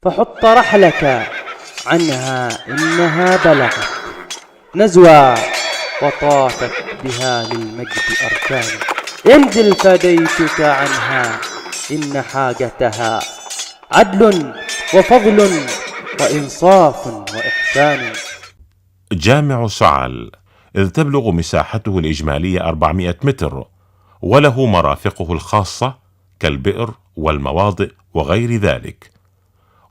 فحط رحلك عنها إنها بلغت نزوى وطافت بها للمجد أركان. انزل فديتك عنها إن حاجتها عدل وفضل وإنصاف وإحسان. جامع سعال إذ تبلغ مساحته الإجمالية 400 متر، وله مرافقه الخاصة كالبئر والمواضع وغير ذلك،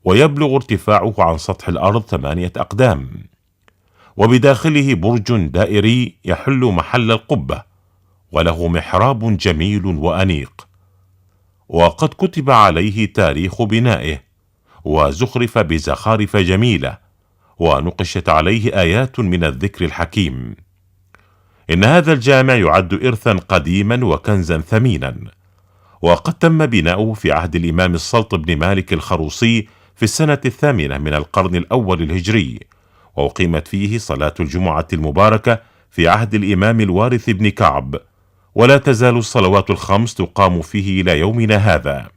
ويبلغ ارتفاعه عن سطح الأرض 8 أقدام، وبداخله برج دائري يحل محل القبة، وله محراب جميل وأنيق، وقد كتب عليه تاريخ بنائه وزخرف بزخارف جميلة، ونقشت عليه آيات من الذكر الحكيم. إن هذا الجامع يعد إرثا قديما وكنزا ثمينا، وقد تم بناؤه في عهد الإمام السلط بن مالك الخروصي في السنة 8 من القرن الأول الهجري، وأقيمت فيه صلاة الجمعة المباركة في عهد الإمام الوارث بن كعب، ولا تزال الصلوات الخمس تقام فيه إلى يومنا هذا.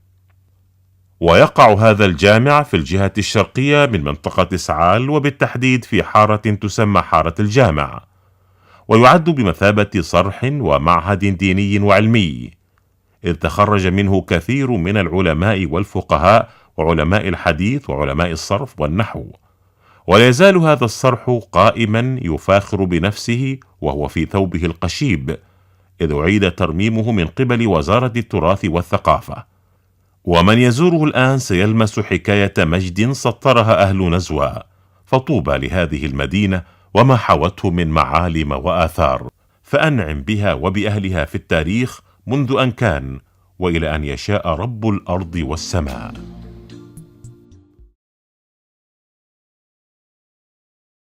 ويقع هذا الجامع في الجهة الشرقية من منطقة سعال، وبالتحديد في حارة تسمى حارة الجامع، ويعد بمثابة صرح ومعهد ديني وعلمي، إذ تخرج منه كثير من العلماء والفقهاء وعلماء الحديث وعلماء الصرف والنحو. ولا يزال هذا الصرح قائما يفاخر بنفسه وهو في ثوبه القشيب، إذ أعيد ترميمه من قبل وزارة التراث والثقافة. ومن يزوره الآن سيلمس حكاية مجد سطرها أهل نزوى، فطوبى لهذه المدينة وما حوته من معالم وآثار، فأنعم بها وبأهلها في التاريخ منذ أن كان، وإلى أن يشاء رب الأرض والسماء.